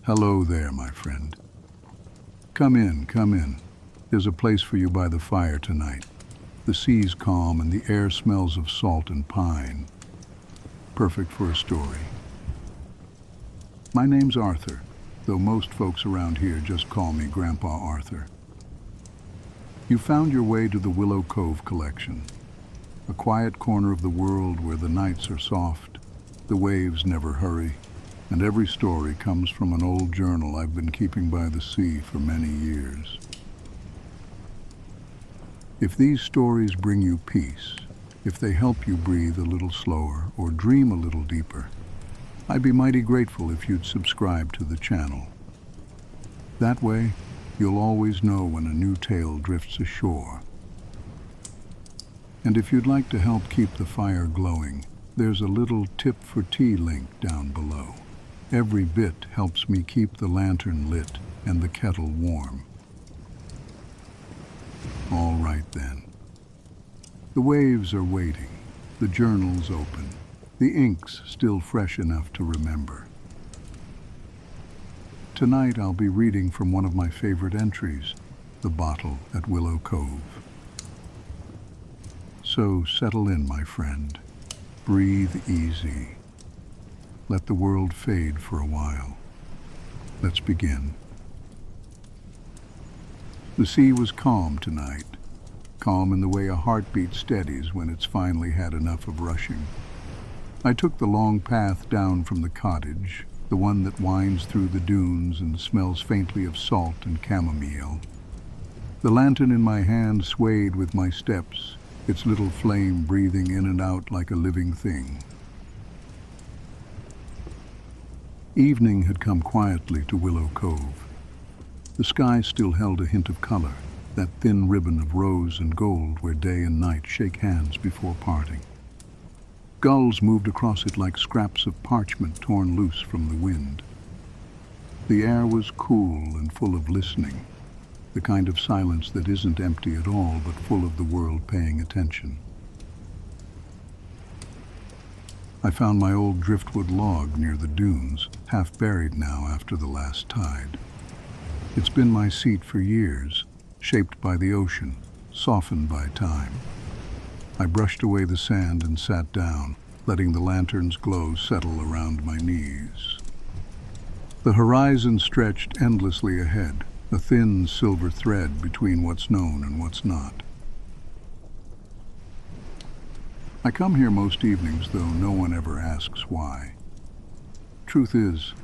Hello there, my friend. Come in, come in. There's a place for you by the fire tonight. The sea's calm and the air smells of salt and pine. Perfect for a story. My name's Arthur, though most folks around here just call me Grandpa Arthur. You found your way to the Willow Cove Collection, a quiet corner of the world where the nights are soft, the waves never hurry, and every story comes from an old journal I've been keeping by the sea for many years. If these stories bring you peace, if they help you breathe a little slower or dream a little deeper, I'd be mighty grateful if you'd subscribe to the channel. That way, you'll always know when a new tale drifts ashore. And if you'd like to help keep the fire glowing, there's a little tip for tea link down below. Every bit helps me keep the lantern lit and the kettle warm. All right then. The waves are waiting, the journal's open, the ink's still fresh enough to remember. Tonight I'll be reading from one of my favorite entries, The Bottle at Willow Cove. So settle in, my friend. Breathe easy. Let the world fade for a while. Let's begin. The sea was calm tonight, calm in the way a heartbeat steadies when it's finally had enough of rushing. I took the long path down from the cottage, the one that winds through the dunes and smells faintly of salt and chamomile. The lantern in my hand swayed with my steps, its little flame breathing in and out like a living thing. Evening had come quietly to Willow Cove. The sky still held a hint of color, that thin ribbon of rose and gold where day and night shake hands before parting. Gulls moved across it like scraps of parchment torn loose from the wind. The air was cool and full of listening, the kind of silence that isn't empty at all but full of the world paying attention. I found my old driftwood log near the dunes, half buried now after the last tide. It's been my seat for years, shaped by the ocean, softened by time. I brushed away the sand and sat down, letting the lantern's glow settle around my knees. The horizon stretched endlessly ahead, a thin silver thread between what's known and what's not. I come here most evenings, though no one ever asks why. Truth is,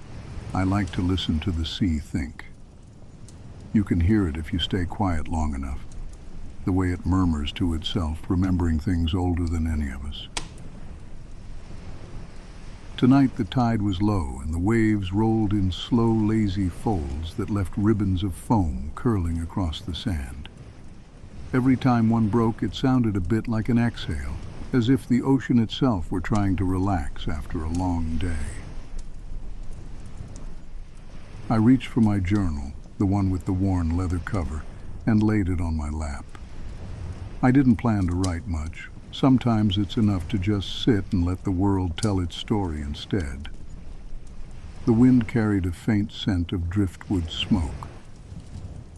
I like to listen to the sea think. You can hear it if you stay quiet long enough, the way it murmurs to itself, remembering things older than any of us. Tonight the tide was low, and the waves rolled in slow, lazy folds that left ribbons of foam curling across the sand. Every time one broke, it sounded a bit like an exhale, as if the ocean itself were trying to relax after a long day. I reached for my journal, the one with the worn leather cover, and laid it on my lap. I didn't plan to write much. Sometimes it's enough to just sit and let the world tell its story instead. The wind carried a faint scent of driftwood smoke.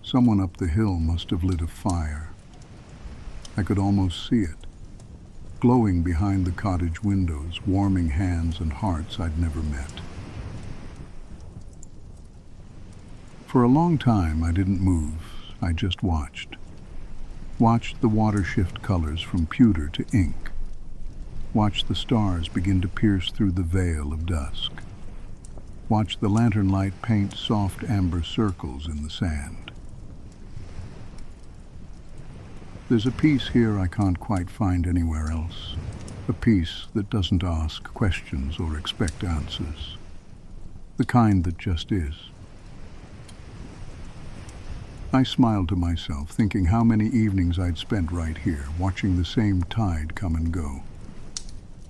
Someone up the hill must have lit a fire. I could almost see it, glowing behind the cottage windows, warming hands and hearts I'd never met. For a long time I didn't move, I just watched. Watched the water shift colors from pewter to ink. Watched the stars begin to pierce through the veil of dusk. Watched the lantern light paint soft amber circles in the sand. There's a peace here I can't quite find anywhere else. A peace that doesn't ask questions or expect answers. The kind that just is. I smiled to myself, thinking how many evenings I'd spent right here, watching the same tide come and go.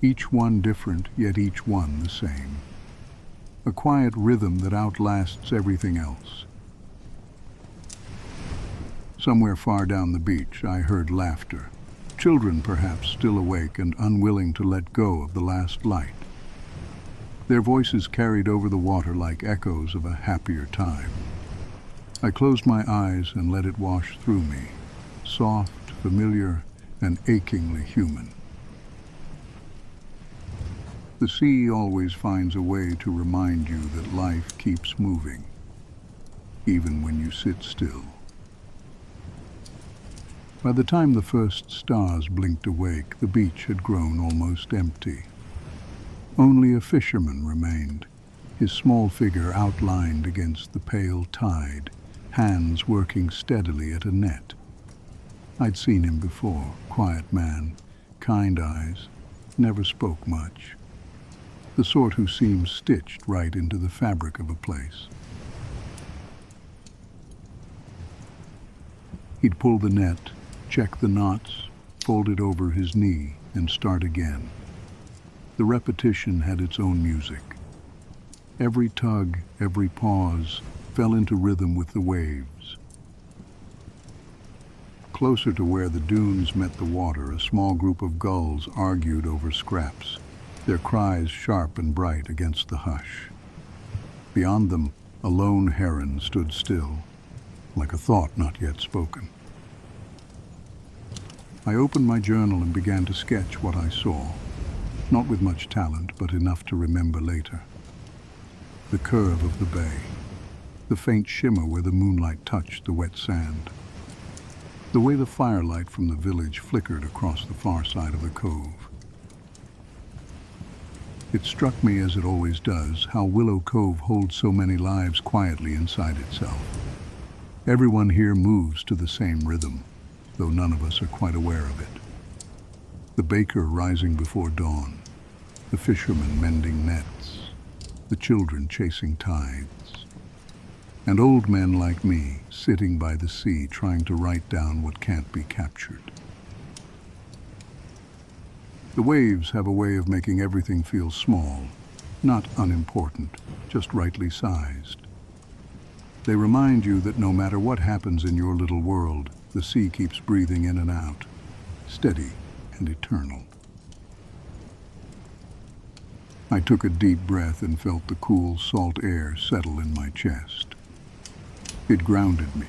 Each one different, yet each one the same. A quiet rhythm that outlasts everything else. Somewhere far down the beach, I heard laughter. Children, perhaps, still awake and unwilling to let go of the last light. Their voices carried over the water like echoes of a happier time. I closed my eyes and let it wash through me, soft, familiar, and achingly human. The sea always finds a way to remind you that life keeps moving, even when you sit still. By the time the first stars blinked awake, the beach had grown almost empty. Only a fisherman remained, his small figure outlined against the pale tide, hands working steadily at a net. I'd seen him before, quiet man, kind eyes, never spoke much. The sort who seems stitched right into the fabric of a place. He'd pull the net, check the knots, fold it over his knee, and start again. The repetition had its own music. Every tug, every pause, fell into rhythm with the waves. Closer to where the dunes met the water, a small group of gulls argued over scraps, their cries sharp and bright against the hush. Beyond them, a lone heron stood still, like a thought not yet spoken. I opened my journal and began to sketch what I saw, not with much talent, but enough to remember later. The curve of the bay, the faint shimmer where the moonlight touched the wet sand, the way the firelight from the village flickered across the far side of the cove. It struck me, as it always does, how Willow Cove holds so many lives quietly inside itself. Everyone here moves to the same rhythm, though none of us are quite aware of it. The baker rising before dawn, the fishermen mending nets, the children chasing tides, and old men like me sitting by the sea trying to write down what can't be captured. The waves have a way of making everything feel small, not unimportant, just rightly sized. They remind you that no matter what happens in your little world, the sea keeps breathing in and out, steady and eternal. I took a deep breath and felt the cool, salt air settle in my chest. It grounded me,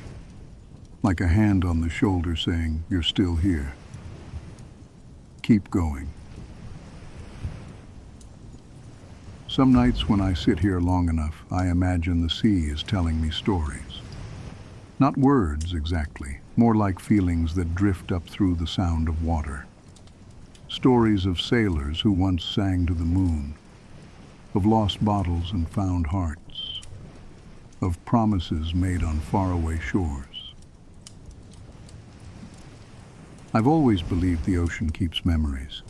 like a hand on the shoulder saying, "You're still here. Keep going." Some nights when I sit here long enough, I imagine the sea is telling me stories. Not words exactly, more like feelings that drift up through the sound of water. Stories of sailors who once sang to the moon, of lost bottles and found hearts, of promises made on faraway shores. I've always believed the ocean keeps memories,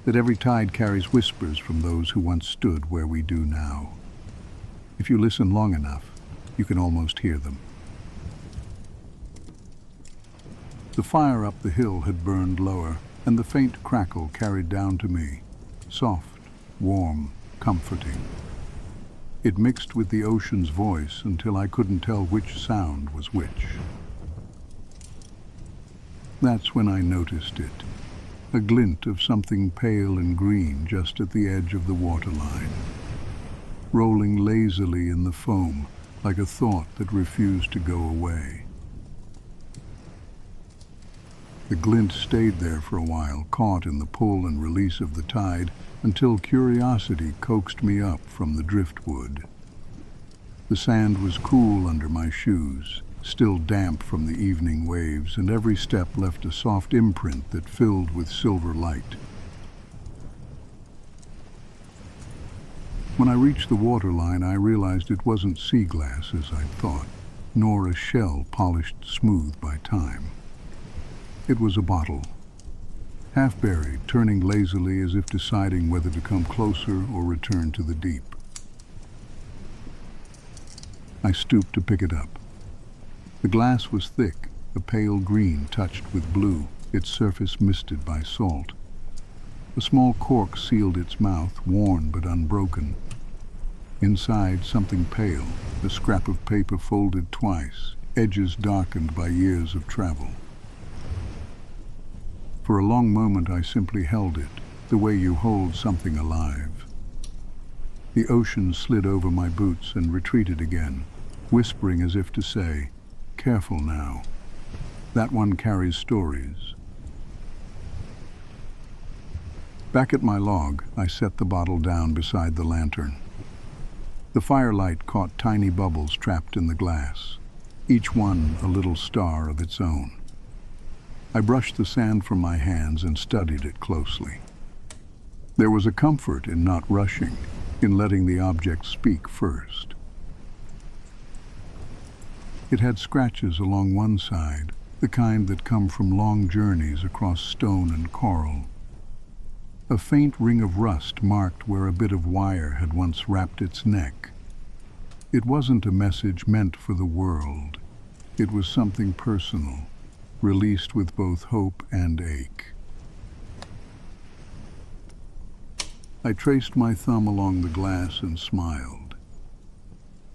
that every tide carries whispers from those who once stood where we do now. If you listen long enough, you can almost hear them. The fire up the hill had burned lower, and the faint crackle carried down to me, soft, warm, comforting. It mixed with the ocean's voice until I couldn't tell which sound was which. That's when I noticed it, a glint of something pale and green just at the edge of the waterline, rolling lazily in the foam like a thought that refused to go away. The glint stayed there for a while, caught in the pull and release of the tide, until curiosity coaxed me up from the driftwood. The sand was cool under my shoes, still damp from the evening waves, and every step left a soft imprint that filled with silver light. When I reached the waterline, I realized it wasn't sea glass as I'd thought, nor a shell polished smooth by time. It was a bottle, half buried, turning lazily as if deciding whether to come closer or return to the deep. I stooped to pick it up. The glass was thick, a pale green touched with blue, its surface misted by salt. A small cork sealed its mouth, worn but unbroken. Inside, something pale, a scrap of paper folded twice, edges darkened by years of travel. For a long moment I simply held it, the way you hold something alive. The ocean slid over my boots and retreated again, whispering as if to say, "Careful now. That one carries stories." Back at my log, I set the bottle down beside the lantern. The firelight caught tiny bubbles trapped in the glass, each one a little star of its own. I brushed the sand from my hands and studied it closely. There was a comfort in not rushing, in letting the object speak first. It had scratches along one side, the kind that come from long journeys across stone and coral. A faint ring of rust marked where a bit of wire had once wrapped its neck. It wasn't a message meant for the world. It was something personal, released with both hope and ache. I traced my thumb along the glass and smiled.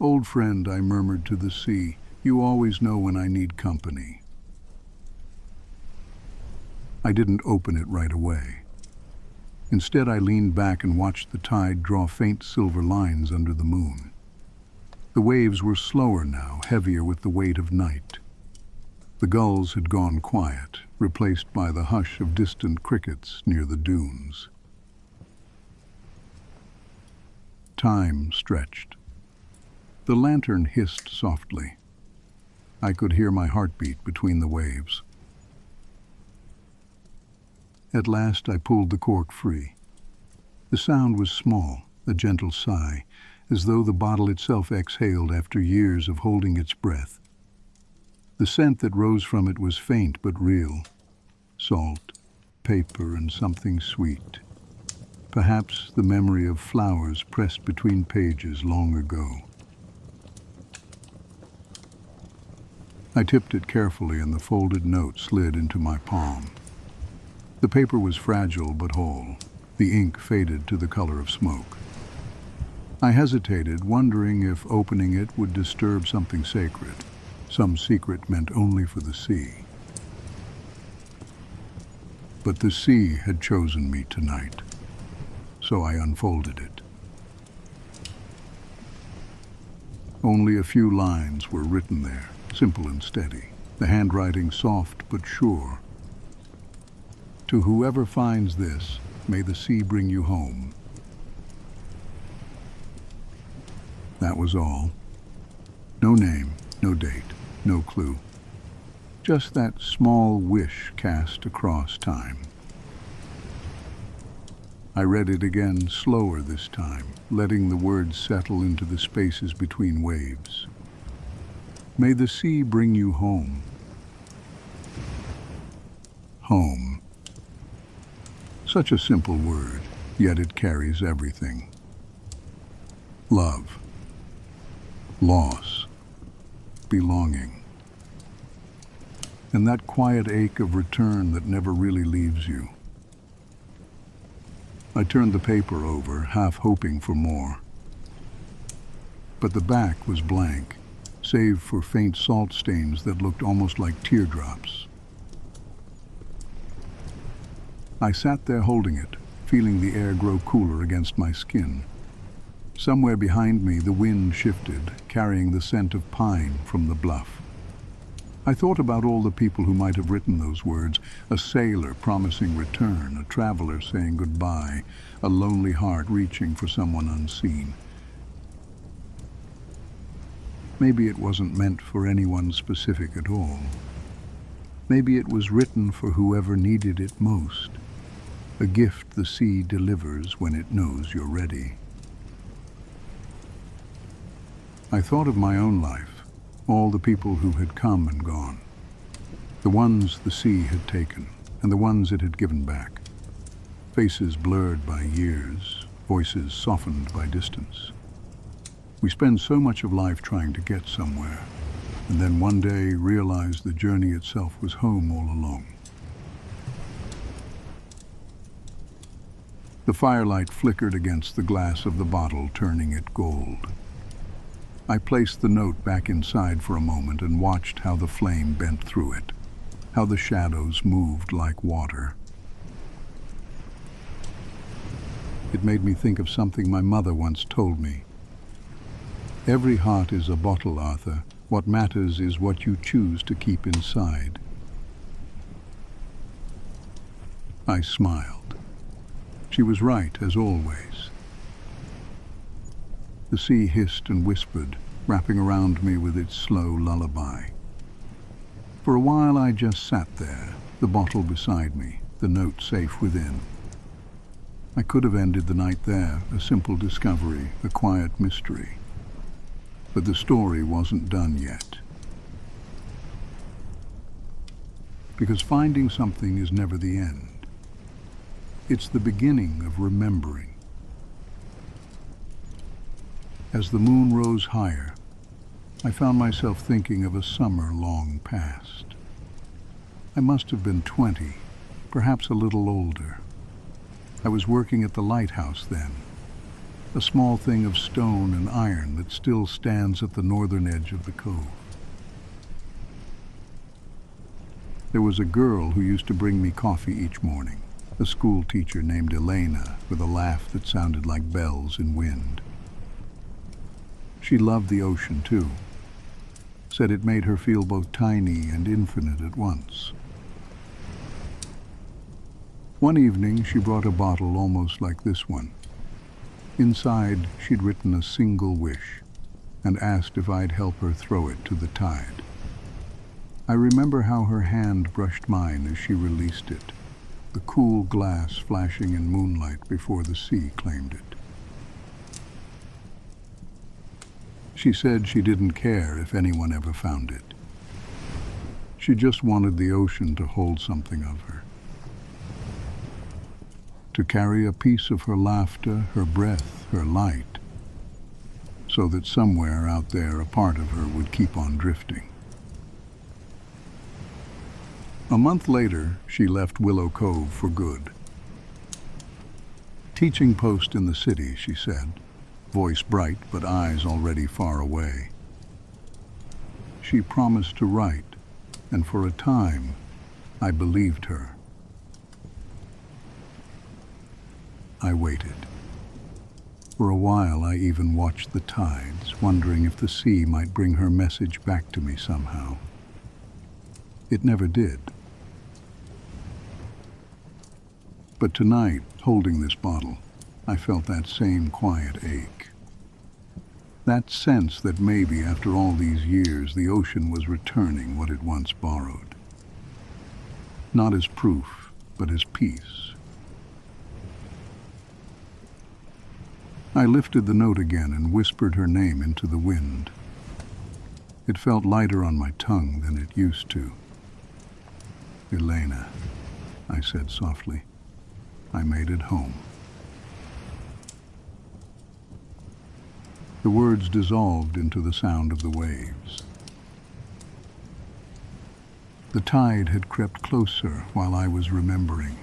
"Old friend," I murmured to the sea, "you always know when I need company." I didn't open it right away. Instead, I leaned back and watched the tide draw faint silver lines under the moon. The waves were slower now, heavier with the weight of night. The gulls had gone quiet, replaced by the hush of distant crickets near the dunes. Time stretched. The lantern hissed softly. I could hear my heartbeat between the waves. At last I pulled the cork free. The sound was small, a gentle sigh, as though the bottle itself exhaled after years of holding its breath. The scent that rose from it was faint but real. Salt, paper, and something sweet. Perhaps the memory of flowers pressed between pages long ago. I tipped it carefully and the folded note slid into my palm. The paper was fragile but whole. The ink faded to the color of smoke. I hesitated, wondering if opening it would disturb something sacred, some secret meant only for the sea. But the sea had chosen me tonight, so I unfolded it. Only a few lines were written there, simple and steady, the handwriting soft but sure. "To whoever finds this, may the sea bring you home." That was all. No name, no date, no clue. Just that small wish cast across time. I read it again, slower this time, letting the words settle into the spaces between waves. "May the sea bring you home." Home. Such a simple word, yet it carries everything. Love. Loss. Belonging. And that quiet ache of return that never really leaves you. I turned the paper over, half hoping for more. But the back was blank, save for faint salt stains that looked almost like teardrops. I sat there holding it, feeling the air grow cooler against my skin. Somewhere behind me, the wind shifted, carrying the scent of pine from the bluff. I thought about all the people who might have written those words, a sailor promising return, a traveler saying goodbye, a lonely heart reaching for someone unseen. Maybe it wasn't meant for anyone specific at all. Maybe it was written for whoever needed it most. A gift the sea delivers when it knows you're ready. I thought of my own life, all the people who had come and gone, the ones the sea had taken, and the ones it had given back. Faces blurred by years, voices softened by distance. We spend so much of life trying to get somewhere, and then one day realize the journey itself was home all along. The firelight flickered against the glass of the bottle, turning it gold. I placed the note back inside for a moment and watched how the flame bent through it, how the shadows moved like water. It made me think of something my mother once told me. Every heart is a bottle, Arthur. What matters is what you choose to keep inside. I smiled. She was right, as always. The sea hissed and whispered, wrapping around me with its slow lullaby. For a while I just sat there, the bottle beside me, the note safe within. I could have ended the night there, a simple discovery, a quiet mystery. But the story wasn't done yet. Because finding something is never the end. It's the beginning of remembering. As the moon rose higher, I found myself thinking of a summer long past. I must have been 20, perhaps a little older. I was working at the lighthouse then, a small thing of stone and iron that still stands at the northern edge of the cove. There was a girl who used to bring me coffee each morning, a school teacher named Elena, with a laugh that sounded like bells in wind. She loved the ocean too, said it made her feel both tiny and infinite at once. One evening she brought a bottle almost like this one. Inside she'd written a single wish and asked if I'd help her throw it to the tide. I remember how her hand brushed mine as she released it, the cool glass flashing in moonlight before the sea claimed it. She said she didn't care if anyone ever found it. She just wanted the ocean to hold something of her, to carry a piece of her laughter, her breath, her light, so that somewhere out there a part of her would keep on drifting. A month later, she left Willow Cove for good. Teaching post in the city, she said, voice bright but eyes already far away. She promised to write, and for a time, I believed her. I waited. For a while, I even watched the tides, wondering if the sea might bring her message back to me somehow. It never did. But tonight, holding this bottle, I felt that same quiet ache. That sense that maybe after all these years, the ocean was returning what it once borrowed. Not as proof, but as peace. I lifted the note again and whispered her name into the wind. It felt lighter on my tongue than it used to. Elena, I said softly. I made it home. The words dissolved into the sound of the waves. The tide had crept closer while I was remembering.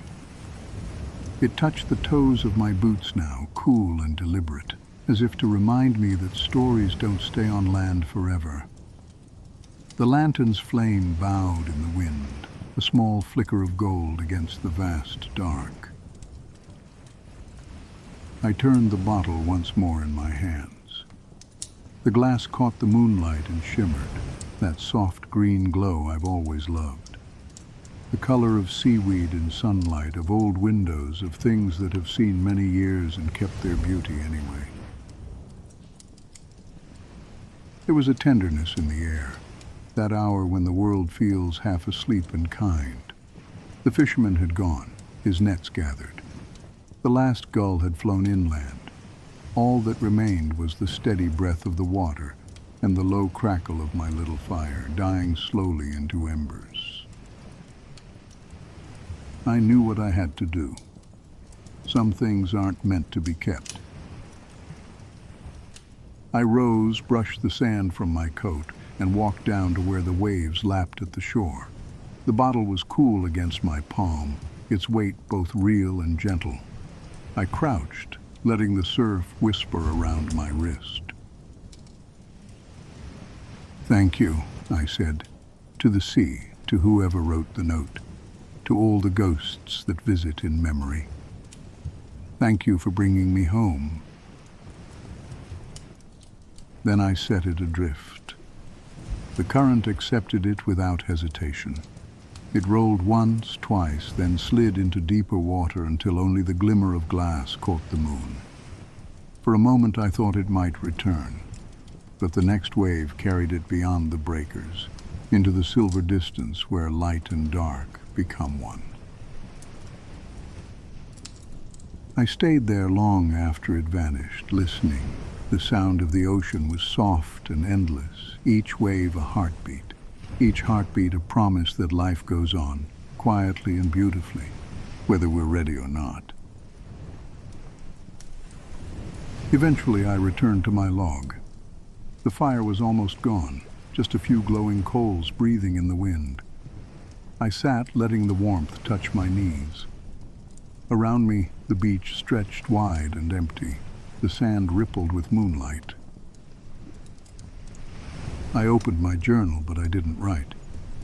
It touched the toes of my boots now, cool and deliberate, as if to remind me that stories don't stay on land forever. The lantern's flame bowed in the wind, a small flicker of gold against the vast dark. I turned the bottle once more in my hands. The glass caught the moonlight and shimmered, that soft green glow I've always loved. The color of seaweed in sunlight, of old windows, of things that have seen many years and kept their beauty anyway. There was a tenderness in the air, that hour when the world feels half asleep and kind. The fisherman had gone, his nets gathered. The last gull had flown inland. All that remained was the steady breath of the water and the low crackle of my little fire, dying slowly into embers. I knew what I had to do. Some things aren't meant to be kept. I rose, brushed the sand from my coat, and walked down to where the waves lapped at the shore. The bottle was cool against my palm, its weight both real and gentle. I crouched, letting the surf whisper around my wrist. "Thank you," I said, to the sea, to whoever wrote the note, to all the ghosts that visit in memory. Thank you for bringing me home. Then I set it adrift. The current accepted it without hesitation. It rolled once, twice, then slid into deeper water until only the glimmer of glass caught the moon. For a moment I thought it might return, but the next wave carried it beyond the breakers, into the silver distance where light and dark become one. I stayed there long after it vanished, listening. The sound of the ocean was soft and endless, each wave a heartbeat, each heartbeat a promise that life goes on, quietly and beautifully, whether we're ready or not. Eventually I returned to my log. The fire was almost gone, just a few glowing coals breathing in the wind. I sat, letting the warmth touch my knees. Around me, the beach stretched wide and empty. The sand rippled with moonlight. I opened my journal, but I didn't write.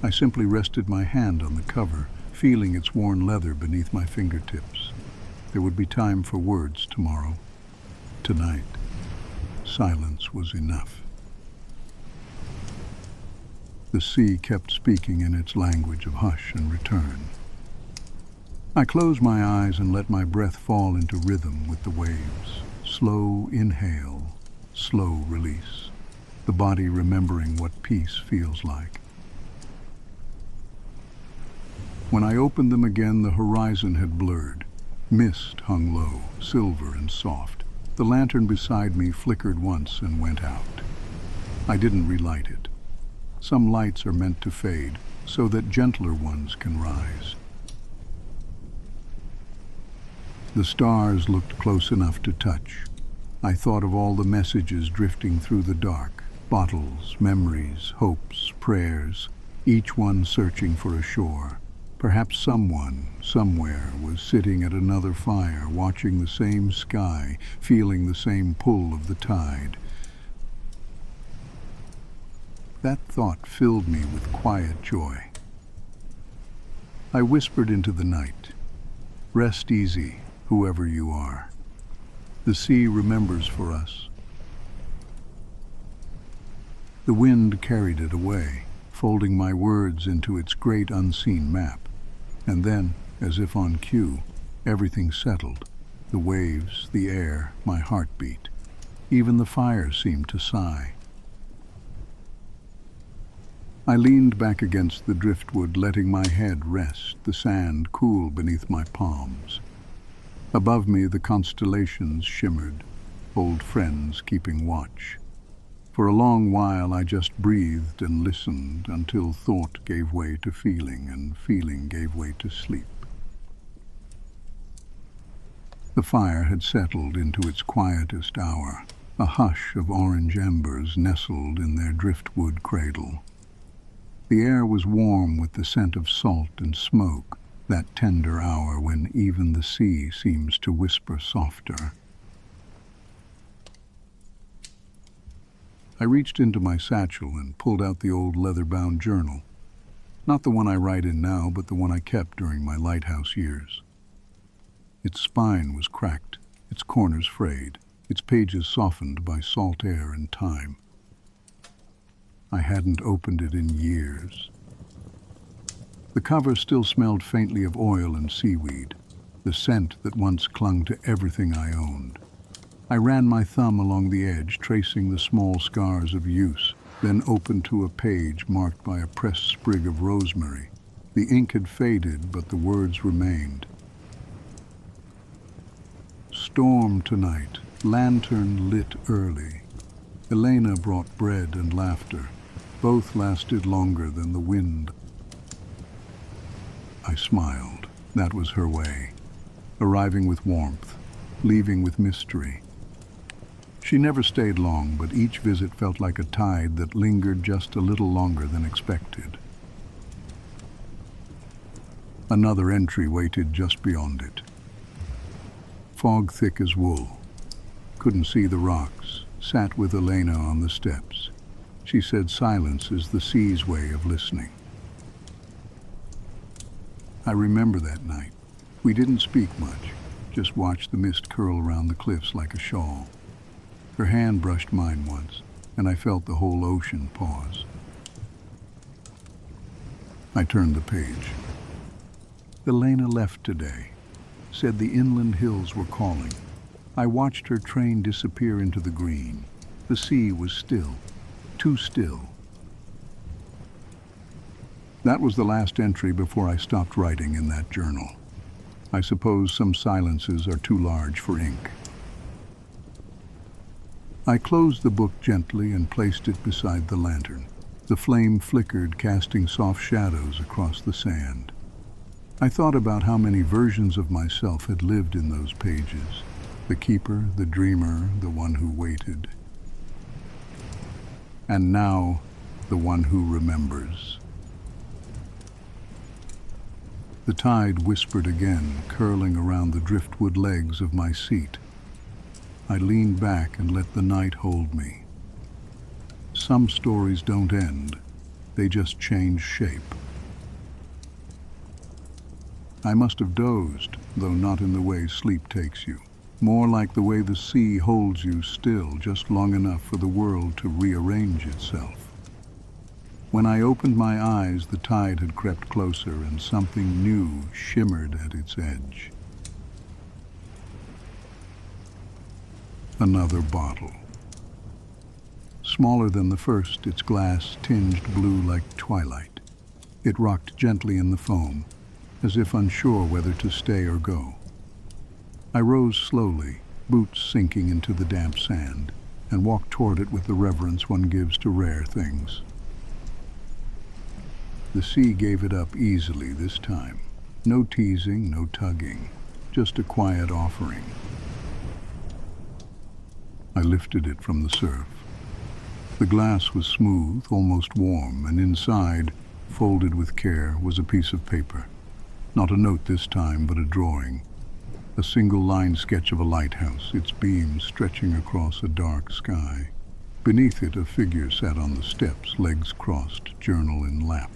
I simply rested my hand on the cover, feeling its worn leather beneath my fingertips. There would be time for words tomorrow. Tonight, silence was enough. The sea kept speaking in its language of hush and return. I closed my eyes and let my breath fall into rhythm with the waves. Slow inhale, slow release, the body remembering what peace feels like. When I opened them again, the horizon had blurred. Mist hung low, silver and soft. The lantern beside me flickered once and went out. I didn't relight it. Some lights are meant to fade, so that gentler ones can rise. The stars looked close enough to touch. I thought of all the messages drifting through the dark, bottles, memories, hopes, prayers, each one searching for a shore. Perhaps someone, somewhere, was sitting at another fire, watching the same sky, feeling the same pull of the tide. That thought filled me with quiet joy. I whispered into the night, "Rest easy, whoever you are. The sea remembers for us." The wind carried it away, folding my words into its great unseen map. And then, as if on cue, everything settled. The waves, the air, my heartbeat. Even the fire seemed to sigh. I leaned back against the driftwood, letting my head rest, the sand cool beneath my palms. Above me, the constellations shimmered, old friends keeping watch. For a long while I just breathed and listened until thought gave way to feeling and feeling gave way to sleep. The fire had settled into its quietest hour, a hush of orange embers nestled in their driftwood cradle. The air was warm with the scent of salt and smoke, that tender hour when even the sea seems to whisper softer. I reached into my satchel and pulled out the old leather-bound journal. Not the one I write in now, but the one I kept during my lighthouse years. Its spine was cracked, its corners frayed, its pages softened by salt air and time. I hadn't opened it in years. The cover still smelled faintly of oil and seaweed, the scent that once clung to everything I owned. I ran my thumb along the edge, tracing the small scars of use, then opened to a page marked by a pressed sprig of rosemary. The ink had faded, but the words remained. Storm tonight, lantern lit early. Elena brought bread and laughter. Both lasted longer than the wind. I smiled. That was her way. Arriving with warmth, leaving with mystery. She never stayed long, but each visit felt like a tide that lingered just a little longer than expected. Another entry waited just beyond it. Fog thick as wool. Couldn't see the rocks. Sat with Elena on the steps. She said silence is the sea's way of listening. I remember that night. We didn't speak much, just watched the mist curl around the cliffs like a shawl. Her hand brushed mine once, and I felt the whole ocean pause. I turned the page. Elena left today, said the inland hills were calling. I watched her train disappear into the green. The sea was still, too still. That was the last entry before I stopped writing in that journal. I suppose some silences are too large for ink. I closed the book gently and placed it beside the lantern. The flame flickered, casting soft shadows across the sand. I thought about how many versions of myself had lived in those pages. The keeper, the dreamer, the one who waited. And now, the one who remembers. The tide whispered again, curling around the driftwood legs of my seat. I leaned back and let the night hold me. Some stories don't end, they just change shape. I must have dozed, though not in the way sleep takes you. More like the way the sea holds you still, just long enough for the world to rearrange itself. When I opened my eyes, the tide had crept closer and something new shimmered at its edge. Another bottle. Smaller than the first, its glass tinged blue like twilight. It rocked gently in the foam, as if unsure whether to stay or go. I rose slowly, boots sinking into the damp sand, and walked toward it with the reverence one gives to rare things. The sea gave it up easily this time. No teasing, no tugging, just a quiet offering. I lifted it from the surf. The glass was smooth, almost warm, and inside, folded with care, was a piece of paper. Not a note this time, but a drawing. A single-line sketch of a lighthouse, its beams stretching across a dark sky. Beneath it, a figure sat on the steps, legs crossed, journal in lap.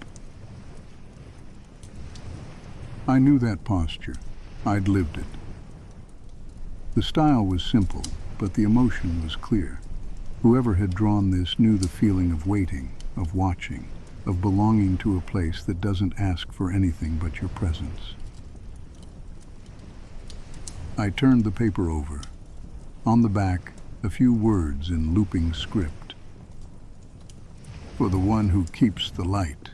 I knew that posture. I'd lived it. The style was simple, but the emotion was clear. Whoever had drawn this knew the feeling of waiting, of watching, of belonging to a place that doesn't ask for anything but your presence. I turned the paper over. On the back, a few words in looping script. For the one who keeps the light.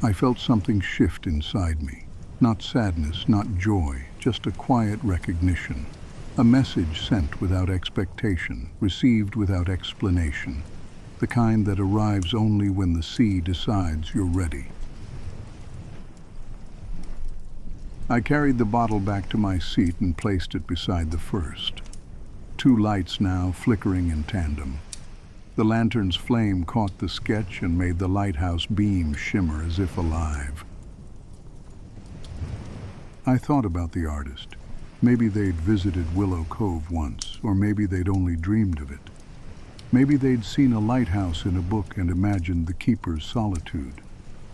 I felt something shift inside me. Not sadness, not joy, just a quiet recognition. A message sent without expectation, received without explanation. The kind that arrives only when the sea decides you're ready. I carried the bottle back to my seat and placed it beside the first. Two lights now flickering in tandem. The lantern's flame caught the sketch and made the lighthouse beam shimmer as if alive. I thought about the artist. Maybe they'd visited Willow Cove once, or maybe they'd only dreamed of it. Maybe they'd seen a lighthouse in a book and imagined the keeper's solitude.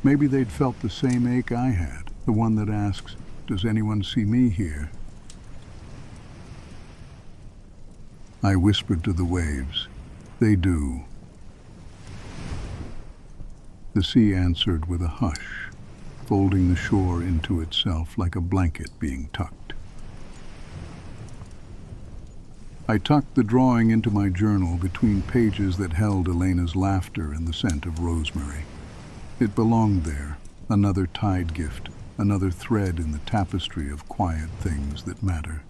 Maybe they'd felt the same ache I had, the one that asks, "Does anyone see me here?" I whispered to the waves, "They do." The sea answered with a hush, folding the shore into itself like a blanket being tucked. I tucked the drawing into my journal between pages that held Elena's laughter and the scent of rosemary. It belonged there, another tide gift, another thread in the tapestry of quiet things that matter.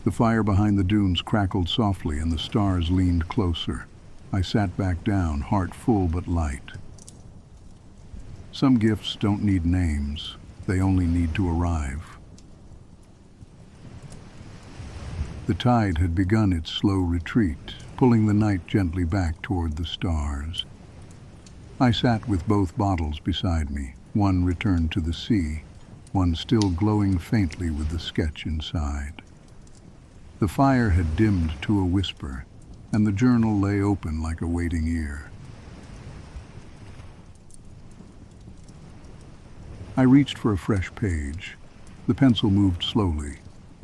The fire behind the dunes crackled softly and the stars leaned closer. I sat back down, heart full but light. Some gifts don't need names, they only need to arrive. The tide had begun its slow retreat, pulling the night gently back toward the stars. I sat with both bottles beside me, one returned to the sea, one still glowing faintly with the sketch inside. The fire had dimmed to a whisper, and the journal lay open like a waiting ear. I reached for a fresh page. The pencil moved slowly,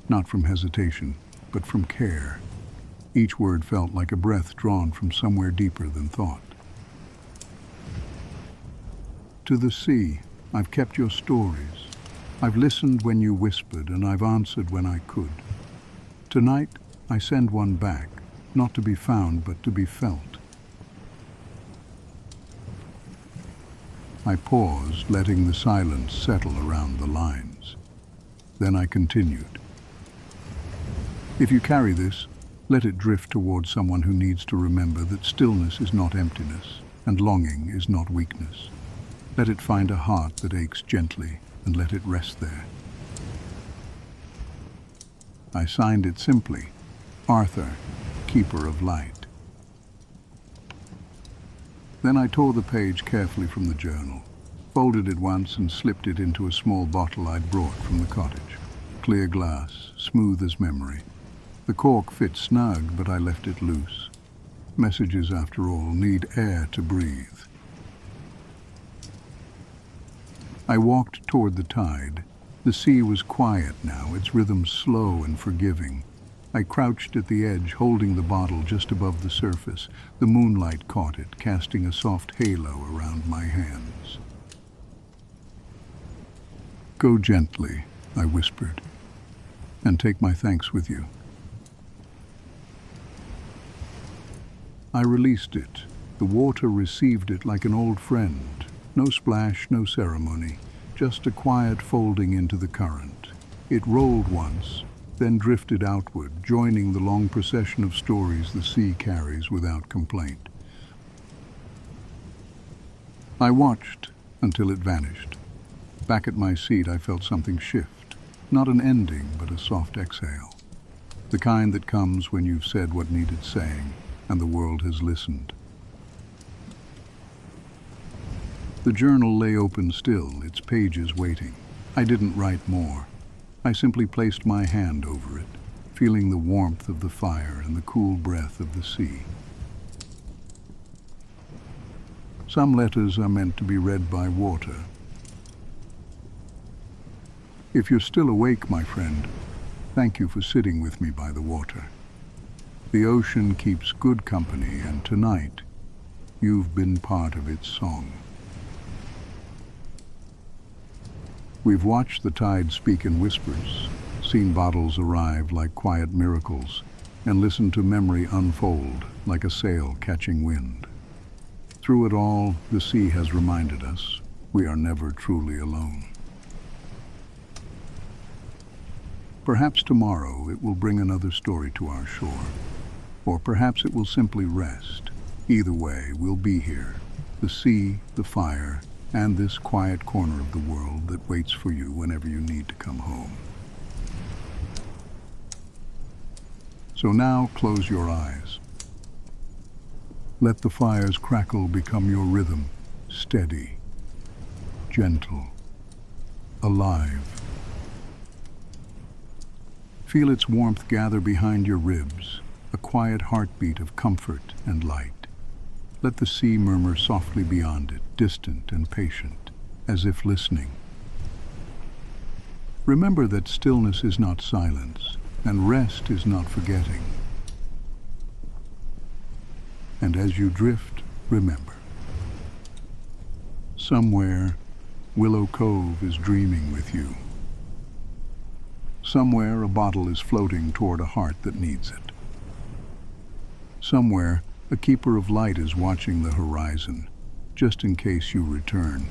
not from hesitation, but from care. Each word felt like a breath drawn from somewhere deeper than thought. To the sea, I've kept your stories. I've listened when you whispered, and I've answered when I could. Tonight, I send one back, not to be found, but to be felt. I paused, letting the silence settle around the lines. Then I continued. If you carry this, let it drift towards someone who needs to remember that stillness is not emptiness, and longing is not weakness. Let it find a heart that aches gently, and let it rest there. I signed it simply, Arthur, Keeper of Light. Then I tore the page carefully from the journal, folded it once and slipped it into a small bottle I'd brought from the cottage. Clear glass, smooth as memory. The cork fit snug, but I left it loose. Messages, after all, need air to breathe. I walked toward the tide. The sea was quiet now, its rhythm slow and forgiving. I crouched at the edge, holding the bottle just above the surface. The moonlight caught it, casting a soft halo around my hands. Go gently, I whispered, and take my thanks with you. I released it. The water received it like an old friend. No splash, no ceremony, just a quiet folding into the current. It rolled once, then drifted outward, joining the long procession of stories the sea carries without complaint. I watched until it vanished. Back at my seat, I felt something shift. Not an ending, but a soft exhale. The kind that comes when you've said what needed saying, and the world has listened. The journal lay open still, its pages waiting. I didn't write more. I simply placed my hand over it, feeling the warmth of the fire and the cool breath of the sea. Some letters are meant to be read by water. If you're still awake, my friend, thank you for sitting with me by the water. The ocean keeps good company, and tonight, you've been part of its song. We've watched the tide speak in whispers, seen bottles arrive like quiet miracles, and listened to memory unfold like a sail catching wind. Through it all, the sea has reminded us we are never truly alone. Perhaps tomorrow it will bring another story to our shore, or perhaps it will simply rest. Either way, we'll be here, the sea, the fire, and this quiet corner of the world that waits for you whenever you need to come home. So now close your eyes. Let the fire's crackle become your rhythm, steady, gentle, alive. Feel its warmth gather behind your ribs, a quiet heartbeat of comfort and light. Let the sea murmur softly beyond it, distant and patient, as if listening. Remember that stillness is not silence, and rest is not forgetting. And as you drift, remember. Somewhere, Willow Cove is dreaming with you. Somewhere, a bottle is floating toward a heart that needs it. Somewhere, a keeper of light is watching the horizon, just in case you return.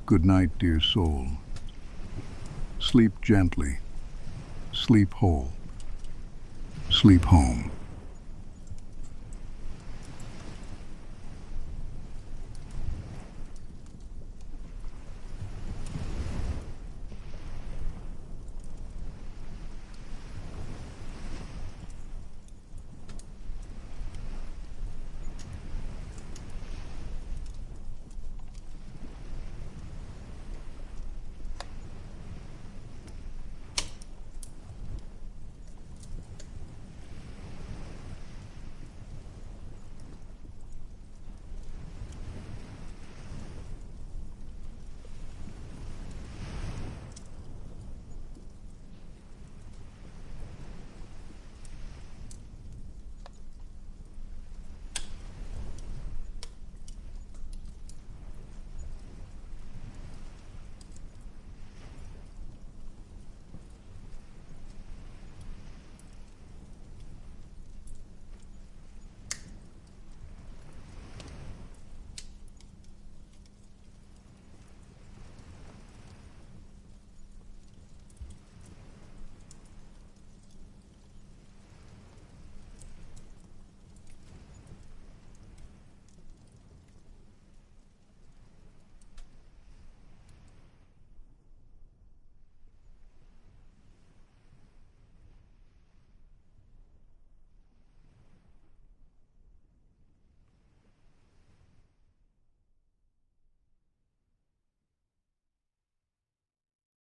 Good night, dear soul. Sleep gently. Sleep whole. Sleep home.